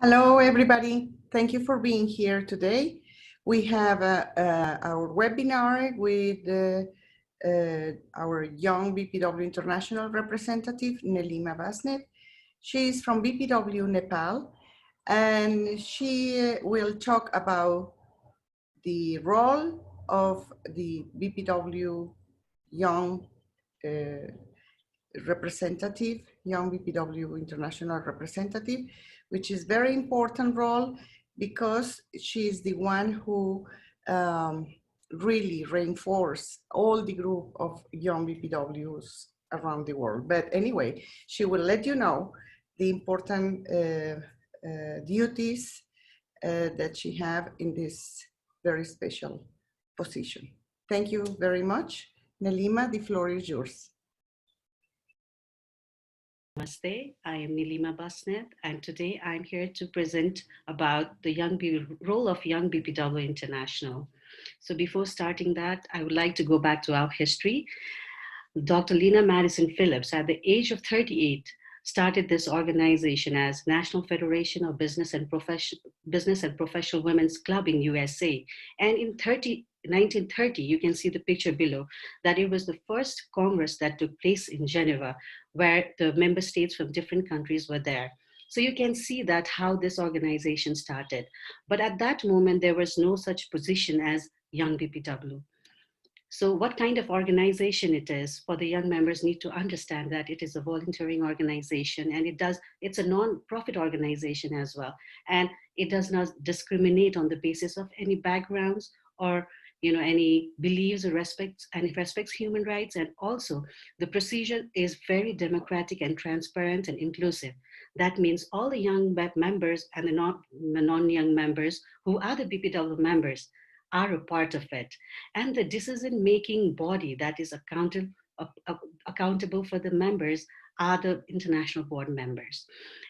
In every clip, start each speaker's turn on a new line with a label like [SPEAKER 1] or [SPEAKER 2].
[SPEAKER 1] Hello, everybody. Thank you for being here today. We have our webinar with our Young BPW International Representative, Neelima Basnet. She is from BPW Nepal, and she will talk about the role of the BPW Young Representative, Young BPW International Representative, which is very important role because she is the one who really reinforce all the group of young BPWs around the world. But anyway, she will let you know the important duties that she have in this very special position. Thank you very much. Neelima, the floor is yours.
[SPEAKER 2] Namaste, I am Neelima Basnet, and today I'm here to present about the role of Young BPW International. So before starting that, I would like to go back to our history. Dr. Lena Madison Phillips, at the age of 38, started this organization as National Federation of Business and Professional Women's Club in USA. And in 1930, you can see the picture below, that it was the first Congress that took place in Geneva, where the member states from different countries were there. So you can see that how this organization started. But at that moment, there was no such position as Young BPW. So what kind of organization it is, for the young members need to understand that it is a volunteering organization, and it's a non-profit organization as well. And it does not discriminate on the basis of any backgrounds or any beliefs or respects, and it respects human rights. And also the procedure is very democratic and transparent and inclusive. That means all the young members and the non-young members who are the BPW members are a part of it. And the decision-making body that is accountable for the members are the international board members.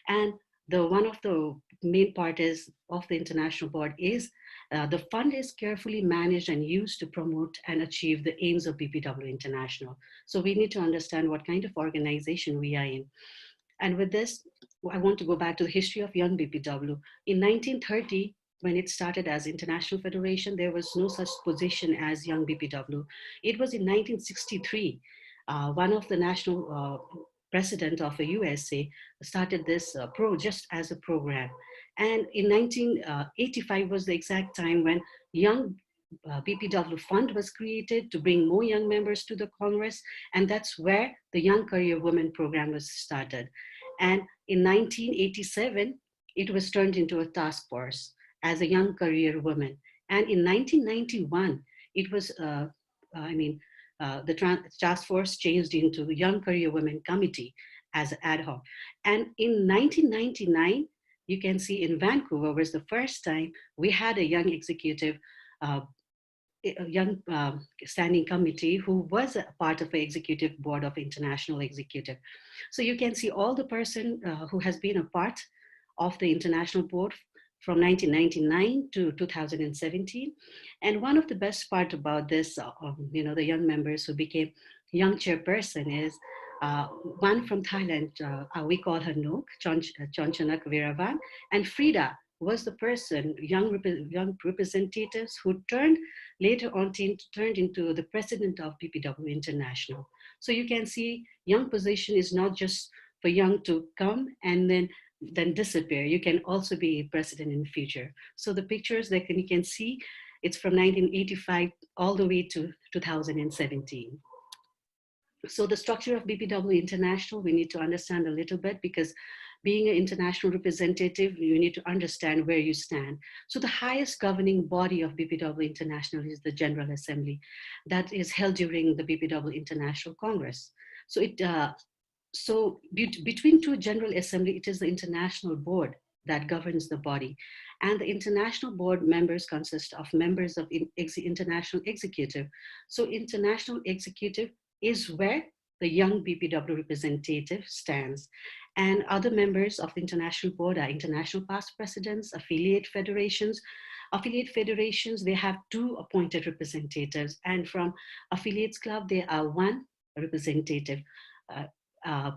[SPEAKER 2] And one of the main part of the international board is the fund is carefully managed and used to promote and achieve the aims of BPW International. So we need to understand what kind of organization we are in. And with this, I want to go back to the history of Young BPW. In 1930, when it started as International Federation, there was no such position as Young BPW. It was in 1963, one of the national president of the USA started this just as a program. And in 1985 was the exact time when Young BPW Fund was created to bring more young members to the Congress. And that's where the Young Career Women program was started. And in 1987, it was turned into a task force as a Young Career Woman. And in 1991, it was, the task force changed into the Young Career Women Committee as an ad hoc. And in 1999, you can see in Vancouver was the first time we had a young executive, a young standing committee who was a part of the executive board of International Executive. So you can see all the person who has been a part of the international board from 1999 to 2017. And one of the best part about this, the young members who became young chairperson is one from Thailand, we call her Nok, Chonchanak Viravan, and Frida was the person, young representatives who later on turned into the president of BPW International. So you can see young position is not just for young to come and then disappear. You can also be president in the future. So the pictures that you can see, it's from 1985 all the way to 2017. So the structure of BPW International, we need to understand a little bit, because being an international representative, you need to understand where you stand. So the highest governing body of BPW International is the General Assembly that is held during the BPW International Congress. So between two General Assembly, it is the International Board that governs the body. And the International Board members consist of members of International Executive. So International Executive is where the Young BPW representative stands. And other members of the International Board are international past presidents, affiliate federations. Affiliate federations, they have 2 appointed representatives. And from affiliates club, there are 1 representative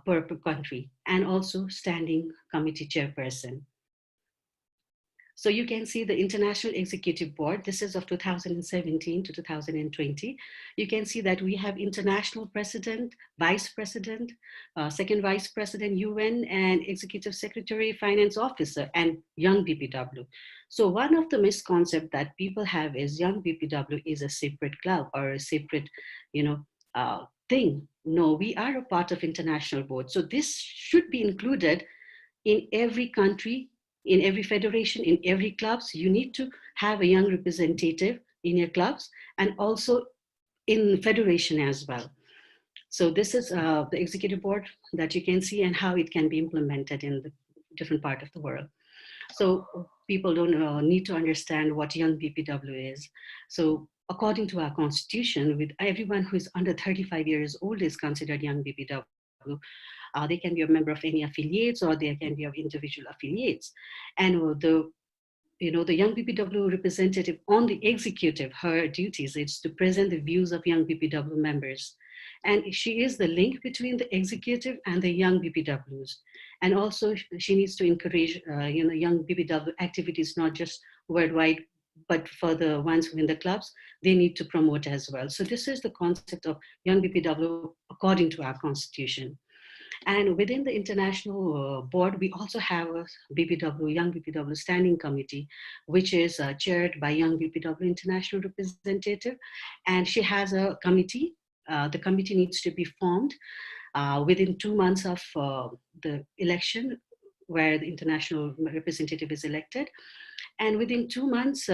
[SPEAKER 2] per country, and also standing committee chairperson. So you can see the International Executive Board. This is of 2017 to 2020. You can see that we have international president, vice president, second vice president, UN, and executive secretary, finance officer, and young BPW. So one of the misconceptions that people have is young BPW is a separate club or a separate, thing. No, we are a part of international board. So this should be included in every country, in every federation, in every clubs. You need to have a young representative in your clubs and also in federation as well. So this is the executive board that you can see and how it can be implemented in the different part of the world. So people don't need to understand what young BPW is. So according to our constitution, with everyone who is under 35 years old is considered young BPW. They can be a member of any affiliates or they can be of individual affiliates. And the young BPW representative on the executive, her duties is to present the views of young BPW members. And she is the link between the executive and the young BPWs. And also she needs to encourage, young BPW activities, not just worldwide, but for the ones who in the clubs, they need to promote as well. So this is the concept of young BPW according to our constitution. And within the international board, we also have a BPW, Young BPW Standing Committee, which is chaired by Young BPW International Representative. And she has a committee. The committee needs to be formed within 2 months of the election, where the international representative is elected. And within 2 months,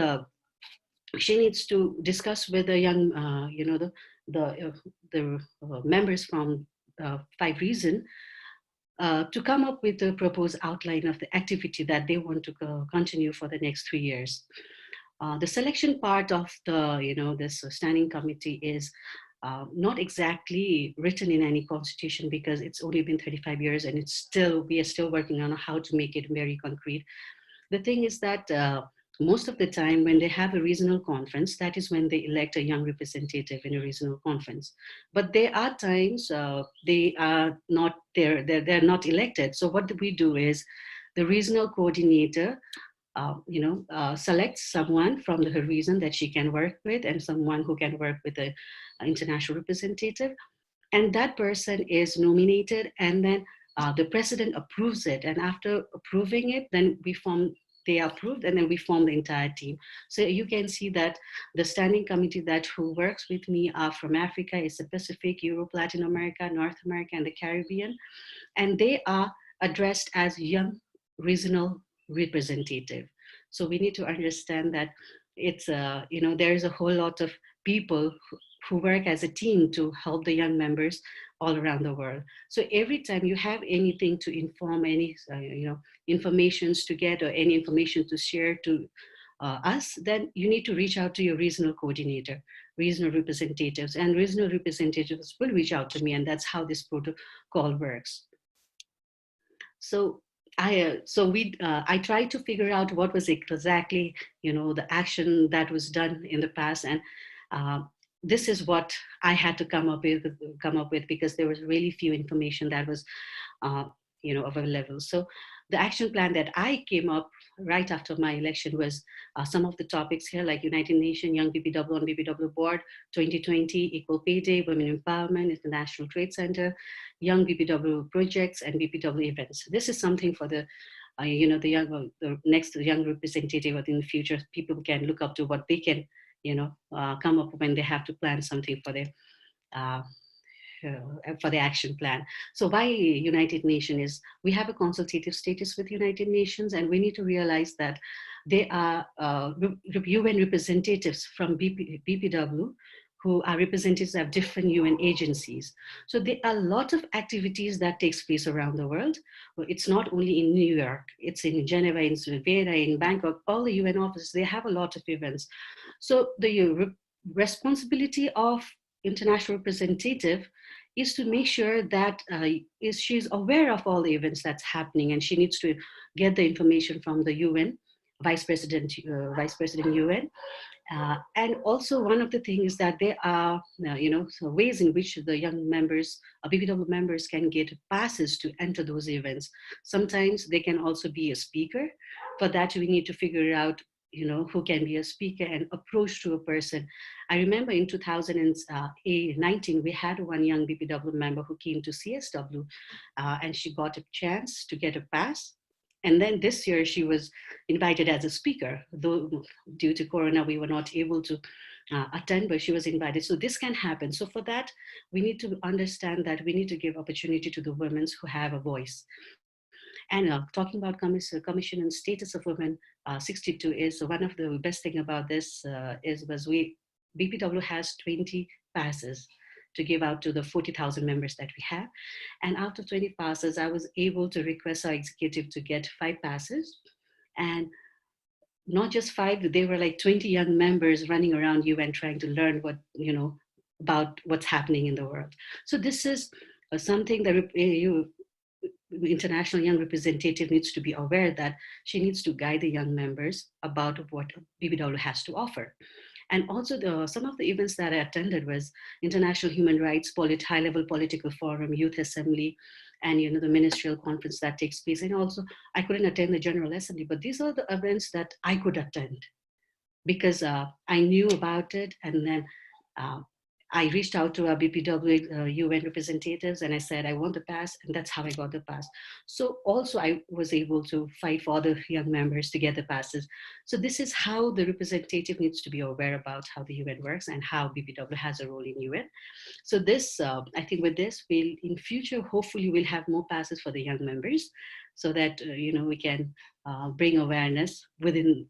[SPEAKER 2] she needs to discuss with the young, the members from 5 regions to come up with a proposed outline of the activity that they want to continue for the next 3 years. The selection part of this standing committee is not exactly written in any constitution because it's only been 35 years and we are still working on how to make it very concrete. The thing is that most of the time when they have a regional conference, that is when they elect a young representative in a regional conference. But there are times they are not there, they're not elected. So what we do is the regional coordinator selects someone from her region that she can work with and someone who can work with the international representative. And that person is nominated and then the president approves it. And after approving it, then they are approved and then we form the entire team. So you can see that the standing committee who works with me are from Africa, Asia Pacific, Europe, Latin America, North America, and the Caribbean. And they are addressed as young regional representative. So we need to understand that it's, there is a whole lot of people who work as a team to help the young members all around the world. So every time you have anything to inform, any informations to get or any information to share to us, then you need to reach out to your regional coordinator, regional representatives, and regional representatives will reach out to me, and that's how this protocol works. So I tried to figure out what was exactly the action that was done in the past, and this is what I had to come up with because there was really few information that was available. So the action plan that I came up right after my election was some of the topics here, like United Nations Young BPW on BPW Board 2020, Equal Pay Day, Women Empowerment, International Trade Center, Young BPW projects, and BPW events. This is something for the the next young representative in the future. People can look up to what they can come up when they have to plan something for the action plan. So why United Nations is, we have a consultative status with United Nations, and we need to realize that they are UN representatives from BPW who are representatives of different UN agencies. So there are a lot of activities that takes place around the world. Well, it's not only in New York, it's in Geneva, in Vienna, in Bangkok, all the UN offices, they have a lot of events. So the responsibility of international representative is to make sure that she's aware of all the events that's happening, and she needs to get the information from the UN Vice President UN. And also one of the things is that there are, so ways in which the young members, BPW members can get passes to enter those events. Sometimes they can also be a speaker. For that, we need to figure out, who can be a speaker and approach to a person. I remember in 2019, we had one young BPW member who came to CSW and she got a chance to get a pass. And then this year she was invited as a speaker, though due to Corona, we were not able to attend, but she was invited. So this can happen. So for that, we need to understand that we need to give opportunity to the women who have a voice. And talking about commission and status of women, 62 is one of the best thing about this BPW has 20 passes to give out to the 40,000 members that we have. And out of 20 passes, I was able to request our executive to get 5 passes. And not just 5, there were like 20 young members running around UN trying to learn about what's happening in the world. So this is something that international young representative needs to be aware that she needs to guide the young members about what BPW has to offer. And also some of the events that I attended was International Human Rights High-Level Political Forum, Youth Assembly, and the ministerial conference that takes place. And also I couldn't attend the General Assembly, but these are the events that I could attend because I knew about it. And then I reached out to our BPW UN representatives and I said, I want the pass, and that's how I got the pass. So also I was able to fight for other young members to get the passes. So this is how the representative needs to be aware about how the UN works and how BPW has a role in UN. So this, I think with this, we'll in future, hopefully we'll have more passes for the young members so that, we can bring awareness within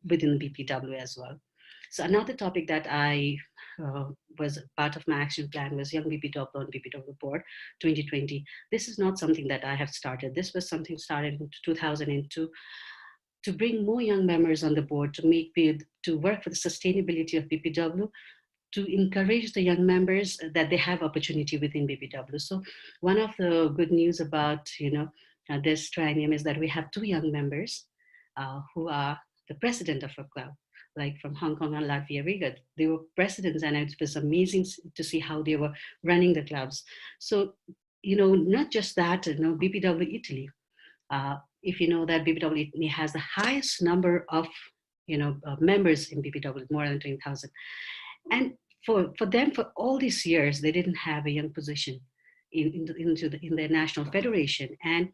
[SPEAKER 2] BPW as well. So another topic that I was part of my action plan was Young BPW on BPW Board 2020. This is not something that I have started. This was something started in 2002 to bring more young members on the board, to work for the sustainability of BPW, to encourage the young members that they have opportunity within BPW. So one of the good news about this triennium is that we have 2 young members who are the president of a club, like from Hong Kong and Latvia. Riga. They were presidents, and it was amazing to see how they were running the clubs. So, not just that, BPW Italy. If you know that BPW Italy has the highest number of, members in BPW, more than 20,000. And for them, for all these years, they didn't have a young position in their national federation. And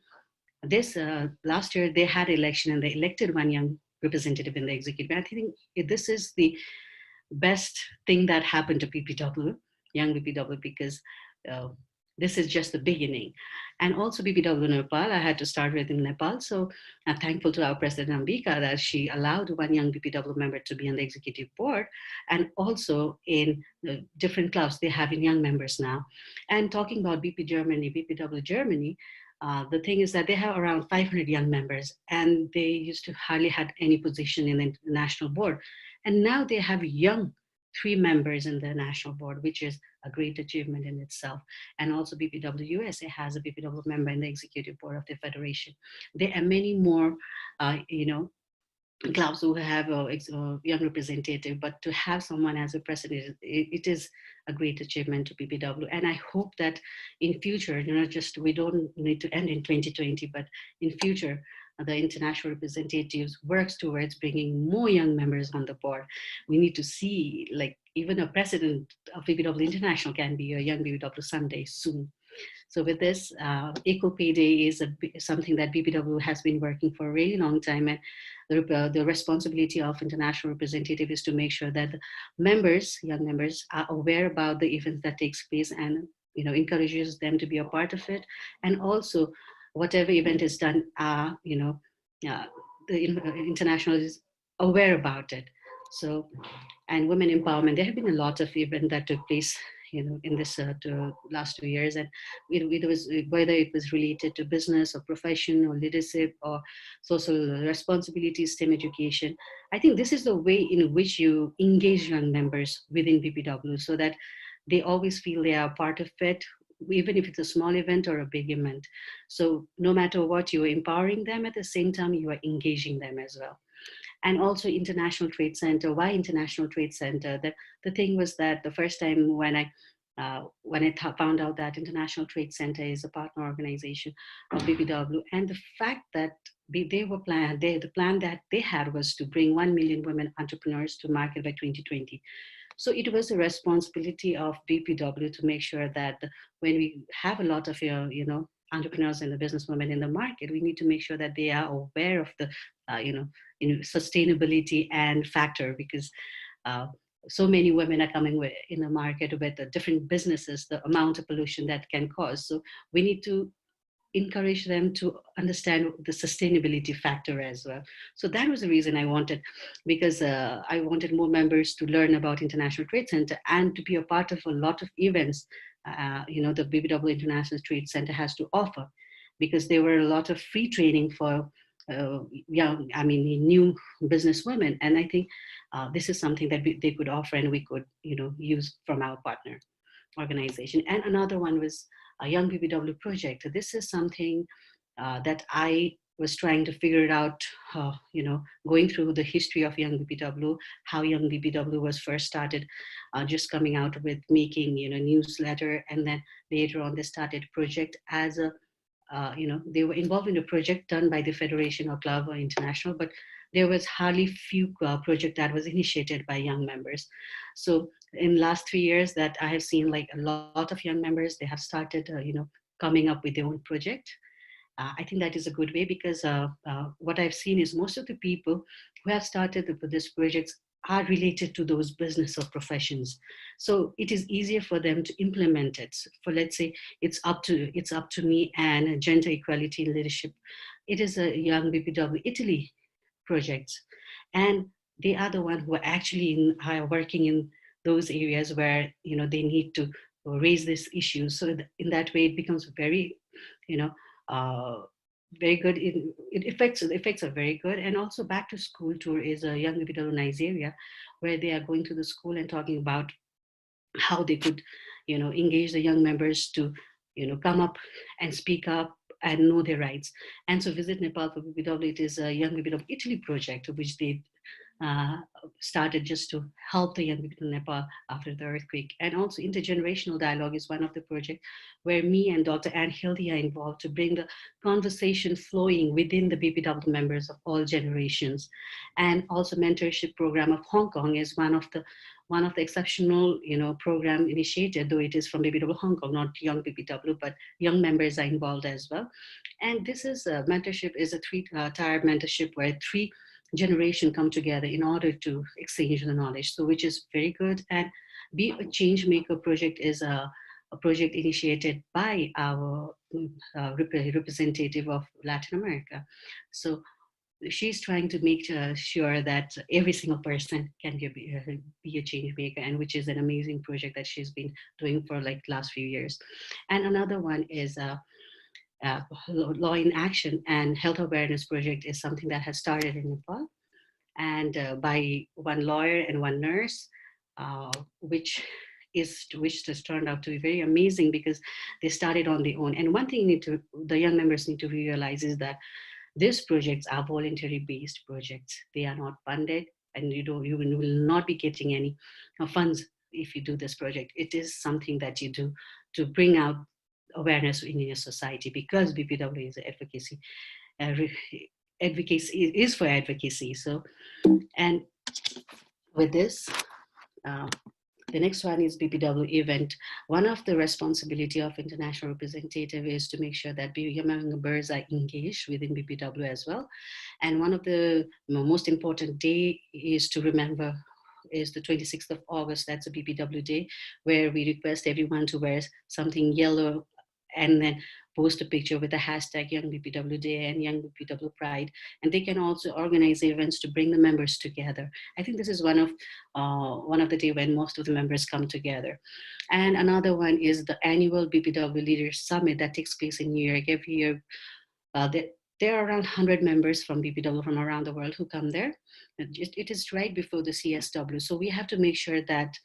[SPEAKER 2] this last year, they had election and they elected one young representative in the executive. I think this is the best thing that happened to BPW, Young BPW, because this is just the beginning. And also BPW Nepal, I had to start with in Nepal. So I'm thankful to our President Ambika that she allowed one young BPW member to be on the executive board. And also in the different clubs, they have young members now. And talking about BPW Germany, the thing is that they have around 500 young members, and they used to hardly had any position in the national board. And now they have young 3 members in the national board, which is a great achievement in itself. And also BPW USA has a BPW member in the executive board of the federation. There are many more, clubs who have a young representative, but to have someone as a president, it is a great achievement to BPW. And I hope that in future, we don't need to end in 2020, but in future, the international representatives works towards bringing more young members on the board. We need to see, like, even a president of BPW International can be a young BPW Sunday soon. So with this, Equal Pay Day is something that BPW has been working for a really long time. And the responsibility of international representative is to make sure that young members are aware about the events that takes place and, encourages them to be a part of it. And also whatever event is done, the international is aware about it. So, and women empowerment, there have been a lot of events that took place in this last 2 years, and it was whether it was related to business or profession or leadership or social responsibility, STEM education. I think this is the way in which you engage young members within BPW so that they always feel they are part of it, even if it's a small event or a big event. So no matter what, you are empowering them, at the same time you are engaging them as well. And also International Trade Center. Why International Trade Center? The thing was that the first time when I found out that International Trade Center is a partner organization of BPW, and the fact that the plan that they had was to bring 1 million women entrepreneurs to market by 2020. So it was a responsibility of BPW to make sure that when we have a lot of entrepreneurs and the businesswomen in the market, we need to make sure that they are aware of the sustainability and factor, because uh, so many women are coming in the market with different businesses, the amount of pollution that can cause. So we need to encourage them to understand the sustainability factor as well. So that was the reason I wanted, because I wanted more members to learn about International Trade Center and to be a part of a lot of events, the BPW International Trade Center has to offer, because there were a lot of free training for new business women. And I think this is something that they could offer and we could, use from our partner organization. And another one was a Young BPW project. This is something that I was trying to figure it out, going through the history of Young BPW, how Young BPW was first started, just coming out with making, newsletter. And then later on, they started project as a, they were involved in a project done by the Federation or Club or International, but there was hardly few project that was initiated by young members. So in last 3 years that I have seen, like a lot of young members, they have started, coming up with their own project. I think that is a good way, because what I've seen is most of the people who have started this projects are related to those business or professions. So it is easier for them to implement it. For, let's say, it's up to me and gender equality in leadership. It is a Young BPW Italy projects, and they are the one who are actually are working in those areas where they need to raise these issues. So in that way, it becomes very, you know, uh, very good. The effects are very good. And also, back to school tour is a Young BPW Nigeria, where they are going to the school and talking about how they could, engage the young members to, come up and speak up and know their rights. And so Visit Nepal for BPW, it is a Young BPW Italy project, which they uh, started just to help the young people in Nepal after the earthquake. And also intergenerational dialogue is one of the projects where me and Dr. Anne Hildy are involved to bring the conversation flowing within the BPW members of all generations. And also mentorship program of Hong Kong is one of the exceptional, program initiated, though it is from BPW Hong Kong, not Young BPW, but young members are involved as well. And this is mentorship is a three-tier mentorship where three generation come together in order to exchange the knowledge. So which is very good. And Be a Change Maker project is a project initiated by our representative of Latin America. So she's trying to make sure that every single person can be a change maker, and which is an amazing project that she's been doing for like last few years. And another one is Law in Action and Health Awareness Project is something that has started in Nepal, and by one lawyer and one nurse, which has turned out to be very amazing, because they started on their own. And one thing the young members need to realize is that these projects are voluntary based projects. They are not funded, and you will not be getting any funds if you do this project. It is something that you do to bring out awareness in your society, because BPW is advocacy. Advocacy is for advocacy. So, and with this, uh, the next one is BPW event. One of the responsibility of international representative is to make sure that young members are engaged within BPW as well. And one of the most important day is to remember is the 26th of August. That's a BPW day, where we request everyone to wear something yellow and then post a picture with the hashtag Young BPW Day and Young BPW Pride. And they can also organize events to bring the members together. I think this is one of the day when most of the members come together. And another one is the annual BPW Leaders Summit that takes place in New York every year. There are around 100 members from BPW from around the world who come there. It is right before the CSW. So we have to make sure that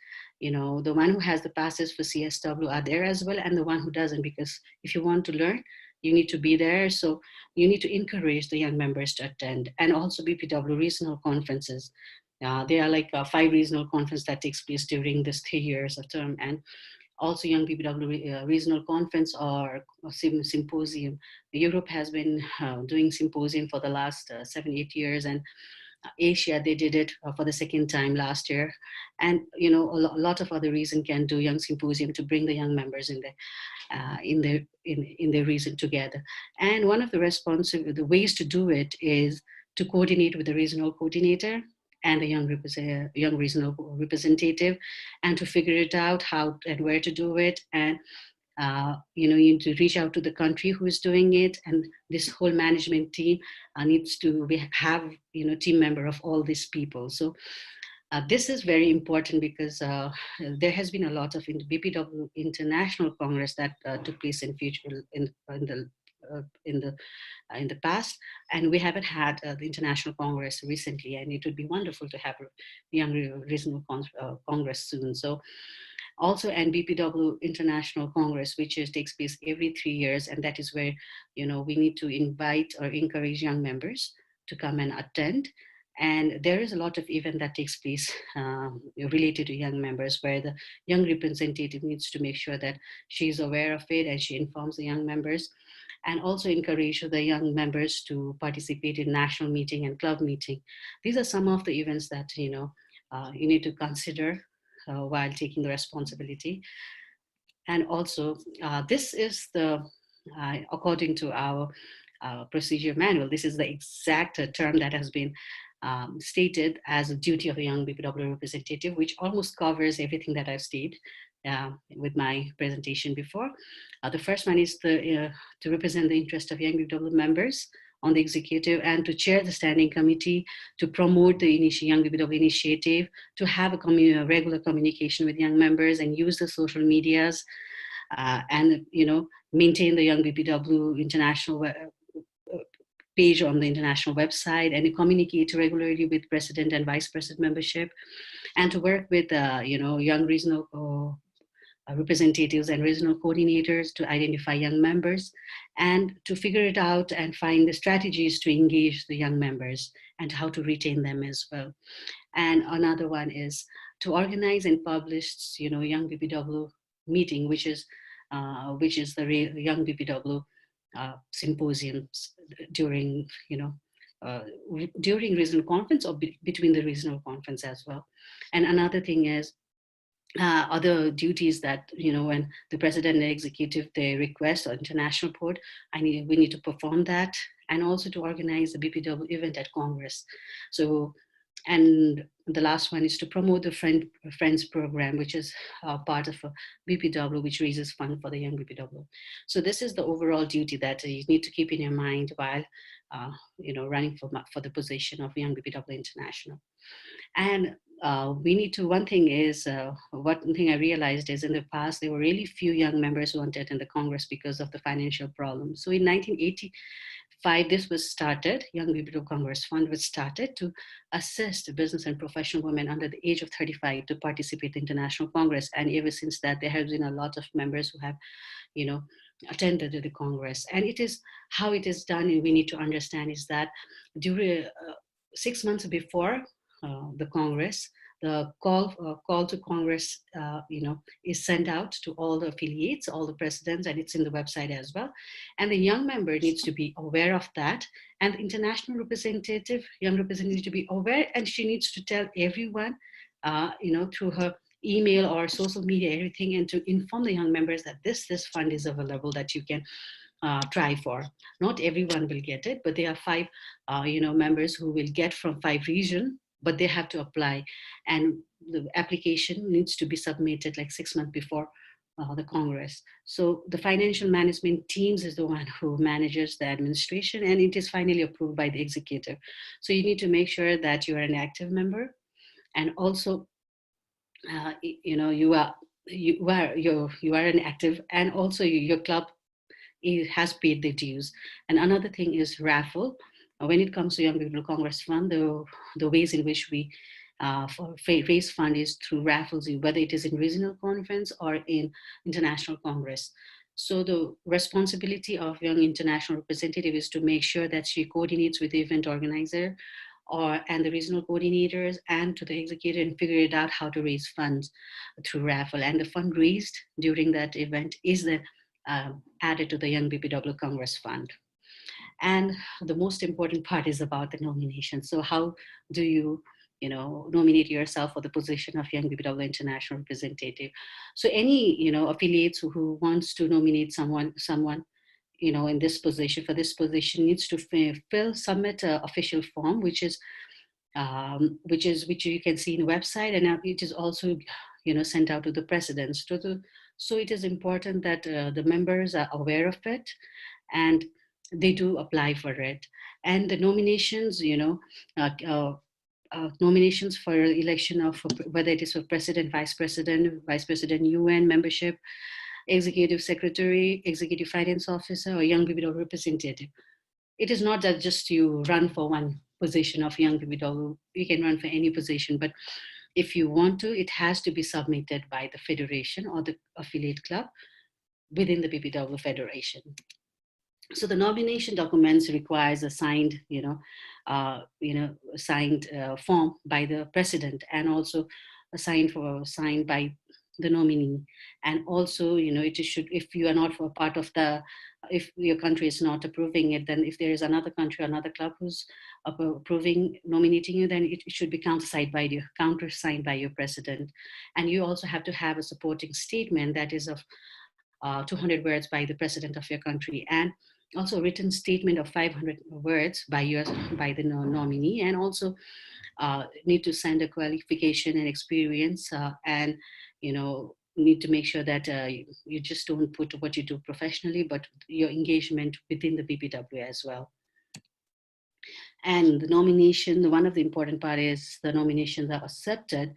[SPEAKER 2] the one who has the passes for CSW are there as well, and the one who doesn't, because if you want to learn, you need to be there. So you need to encourage the young members to attend. And also BPW regional conferences. There are like 5 regional conferences that takes place during this 3 years of term. And also Young BPW regional conference or symposium. Europe has been doing symposium for the last 7-8 years, and Asia, they did it for the second time last year. And, a lot of other regions can do young symposium to bring the young members in their region together. And one of the ways to do it is to coordinate with the regional coordinator and the young regional representative, and to figure it out how and where to do it. And you need to reach out to the country who is doing it, and this whole management team needs to have team member of all these people. So this is very important because there has been a lot of BPW International Congress that took place in future in the past, and we haven't had the International Congress recently, and it would be wonderful to have a young regional Congress soon. So also and BPW International Congress, which takes place every 3 years, and that is where we need to invite or encourage young members to come and attend. And there is a lot of event that takes place related to young members, where the young representative needs to make sure that she is aware of it and she informs the young members, and also encourage the young members to participate in national meeting and club meeting. These are some of the events that you need to consider while taking the responsibility. And also, this is according to our procedure manual, this is the exact term that has been stated as a duty of a young BPW representative, which almost covers everything that I've stated with my presentation before. The first one is to represent the interest of young BPW members on the executive, and to chair the standing committee, to promote the Young BPW initiative, to have a regular communication with young members and use the social medias, and maintain the Young BPW International page on the international website, and to communicate regularly with president and vice president membership, and to work with young regional representatives and regional coordinators to identify young members, and to figure it out and find the strategies to engage the young members and how to retain them as well. And another one is to organize and publish Young BPW meeting, which is the Young BPW symposiums during during regional conference or between the regional conference as well. And another thing is other duties that when the president and executive they request or international board, we need to perform that, and also to organize the BPW event at Congress. So, and the last one is to promote the Friends program, which is part of a BPW, which raises fund for the young BPW. So this is the overall duty that you need to keep in your mind while running for the position of Young BPW International. And we need to, one thing I realized is in the past, there were really few young members who wanted to attend the Congress because of the financial problems. So in 1985, this was started, Young BPW Congress Fund was started to assist business and professional women under the age of 35 to participate in International Congress. And ever since that, there have been a lot of members who have, attended the Congress. And it is how it is done, and we need to understand is that during 6 months before the Congress, the call to Congress, is sent out to all the affiliates, all the presidents, and it's in the website as well. And the young member needs to be aware of that, and the international representative, young representative, to be aware, and she needs to tell everyone, through her email or social media, everything, and to inform the young members that this fund is available that you can try for. Not everyone will get it, but there are 5, members who will get from 5 regions, but they have to apply, and the application needs to be submitted like 6 months before the Congress. So the financial management teams is the one who manages the administration, and it is finally approved by the executive. So you need to make sure that you are an active member, and also, you are an active, and also your club has paid the dues. And another thing is raffle. When it comes to Young People Congress Fund, the ways in which we for raise fund is through raffles, whether it is in regional conference or in international congress. So the responsibility of Young International Representative is to make sure that she coordinates with the event organizer and the regional coordinators and to the executive and figure it out how to raise funds through raffle. And the fund raised during that event is then added to the Young BPW Congress Fund. And the most important part is about the nomination. So how do you nominate yourself for the position of Young BPW International Representative? So any affiliates who wants to nominate someone in this position, for this position, needs to submit an official form, which you can see in the website, and it is also sent out to the presidents. So it is important that the members are aware of it and they do apply for it. And the nominations, nominations for election of whether it is for president, vice president, UN membership, executive secretary, executive finance officer, or young BPW representative. It is not that just you run for one position of young BPW. You can run for any position, but if you want to, it has to be submitted by the federation or the affiliate club within the BPW federation. So the nomination documents requires a signed, signed form by the president, and also signed by the nominee. And also, it should, if you are not for part of if your country is not approving it, then if there is another country, another club who's approving, nominating you, then it should be countersigned by your president. And you also have to have a supporting statement that is of 200 words by the president of your country, and also a written statement of 500 words by the nominee, and also need to send a qualification and experience, and need to make sure that you just don't put what you do professionally, but your engagement within the BPW as well. And the nomination, one of the important part is the nominations are accepted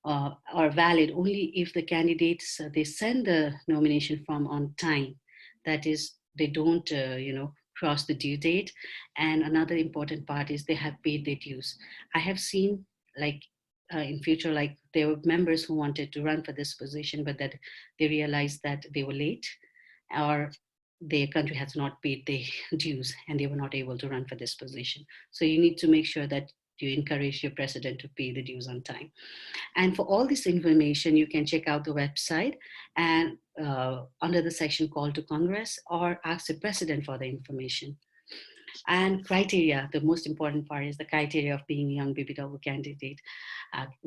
[SPEAKER 2] are valid only if the candidates, they send the nomination form on time. That is, they don't cross the due date. And another important part is they have paid their dues. I have seen, like, in future, like, there were members who wanted to run for this position, but that they realized that they were late, or their country has not paid their dues and they were not able to run for this position. So you need to make sure that you encourage your president to pay the dues on time. And for all this information, you can check out the website and under the section Call to Congress, or ask the president for the information. And criteria, the most important part is the criteria of being a young BPW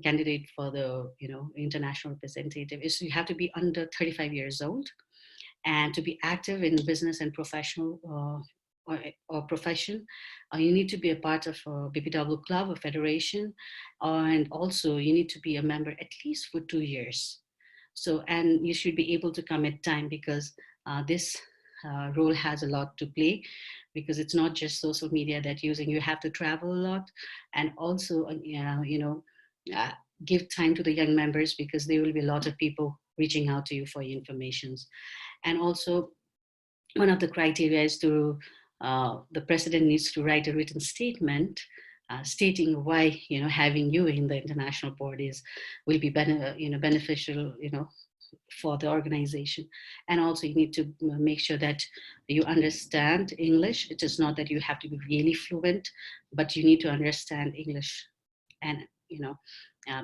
[SPEAKER 2] candidate for the international representative is you have to be under 35 years old, and to be active in business and professional or profession. You need to be a part of a BPW club or federation, and also you need to be a member at least for 2 years. So, and you should be able to come at time, because this role has a lot to play, because it's not just social media that using, you have to travel a lot, and also give time to the young members, because there will be a lot of people reaching out to you for your information. And also, one of the criteria is to the president needs to write a written statement stating why having you in the international board will be beneficial for the organization. And also, you need to make sure that you understand English. It is not that you have to be really fluent, but you need to understand English, and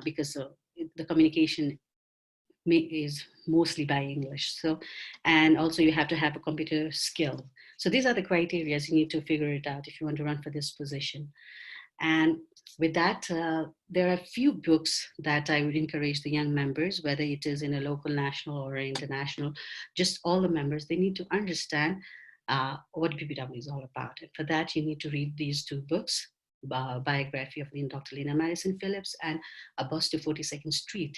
[SPEAKER 2] because the communication is mostly by English. So, and also you have to have a computer skill. So these are the criteria. You need to figure it out if you want to run for this position. And with that, there are a few books that I would encourage the young members, whether it is in a local, national, or international, just all the members, they need to understand what BPW is all about. And for that, you need to read these two books, Biography of Dr. Lena Madison Phillips and A Bus to 42nd Street.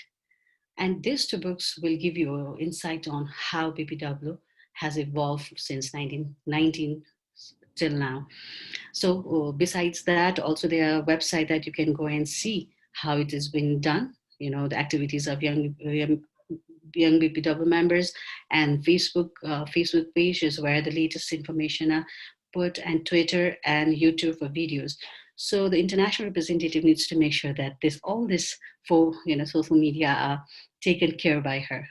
[SPEAKER 2] And these two books will give you an insight on how BPW has evolved since 1919 till now. So besides that, also there are websites that you can go and see how it has been done, the activities of young BPW members, and Facebook pages where the latest information are put, and Twitter and YouTube for videos. So the international representative needs to make sure that all this for social media are taken care by her,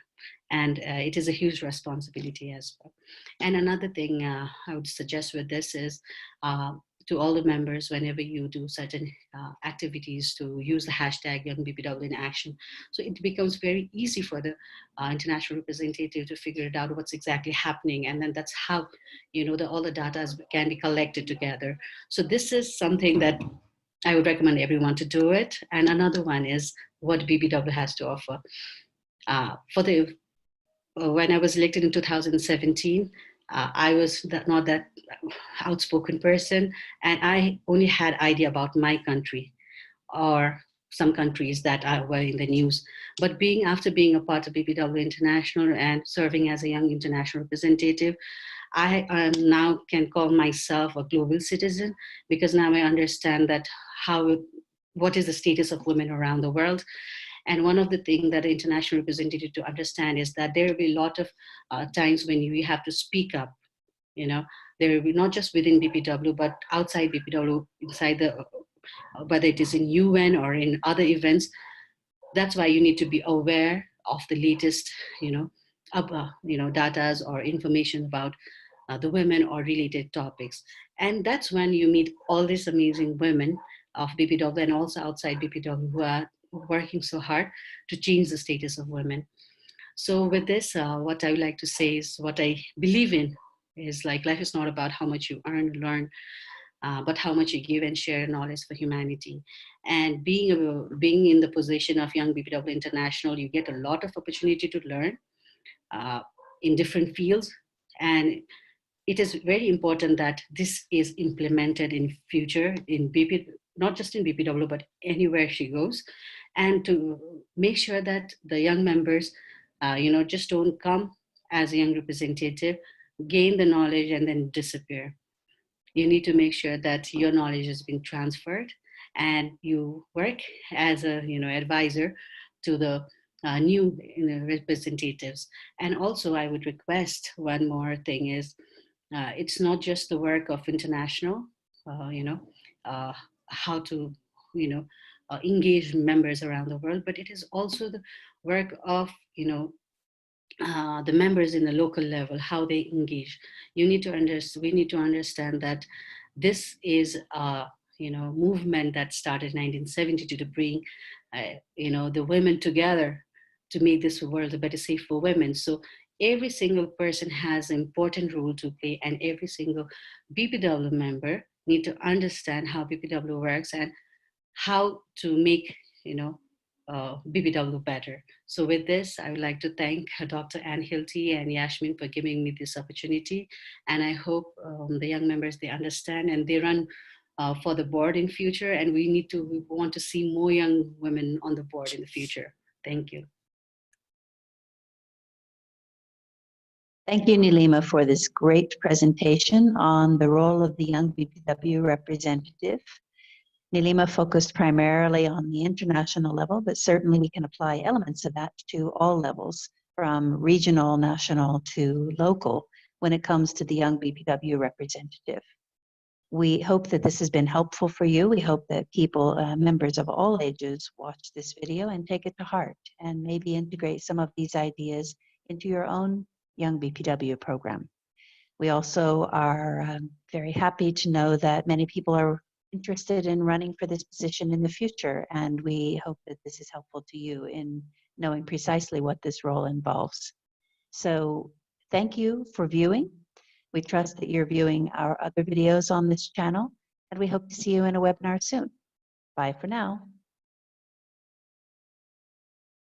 [SPEAKER 2] and it is a huge responsibility as well. And another thing I would suggest with this is uh, to all the members, whenever you do certain activities, to use the hashtag Young BPW in Action. So it becomes very easy for the international representative to figure it out what's exactly happening. And then that's how, all the data can be collected together. So this is something that I would recommend everyone to do it. And another one is what BPW has to offer. For the When I was elected in 2017, I was not that outspoken person, and I only had idea about my country or some countries that were in the news. But after being a part of BPW International and serving as a young international representative, I now can call myself a global citizen, because now I understand that what is the status of women around the world. And one of the things that the international representative to understand is that there will be a lot of times when you have to speak up. There will be not just within BPW, but outside BPW, inside whether it is in UN or in other events. That's why you need to be aware of the latest, data or information about the women or related topics. And that's when you meet all these amazing women of BPW and also outside BPW who are working so hard to change the status of women. So with this, what I would like to say is what I believe in is like life is not about how much you earn, learn, but how much you give and share knowledge for humanity. And being in the position of Young BPW International, you get a lot of opportunity to learn uh, in different fields. And it is very important that this is implemented in future in not just in BPW, but anywhere she goes, and to make sure that the young members, just don't come as a young representative, gain the knowledge and then disappear. You need to make sure that your knowledge is being transferred, and you work as a advisor to the new representatives. And also I would request one more thing is it's not just the work of international, uh, how to, engage members around the world, but it is also the work of, the members in the local level, how they engage. We need to understand that this is a, movement that started in 1972 to bring, the women together to make this world a better safe for women. So every single person has an important role to play, and every single BPW member need to understand how BPW works and how to make BPW better. So with this, I would like to thank Dr. Ann Hilty and Yashmin for giving me this opportunity. And I hope the young members, they understand and they run for the board in future. And we want to see more young women on the board in the future. Thank you.
[SPEAKER 3] Thank you, Neelima, for this great presentation on the role of the Young BPW representative. Neelima focused primarily on the international level, but certainly we can apply elements of that to all levels, from regional, national to local, when it comes to the Young BPW representative. We hope that this has been helpful for you. We hope that people, members of all ages, watch this video and take it to heart and maybe integrate some of these ideas into your own Young BPW program. We also are very happy to know that many people are interested in running for this position in the future, and we hope that this is helpful to you in knowing precisely what this role involves. So thank you for viewing. We trust that you're viewing our other videos on this channel, and we hope to see you in a webinar soon. Bye for now.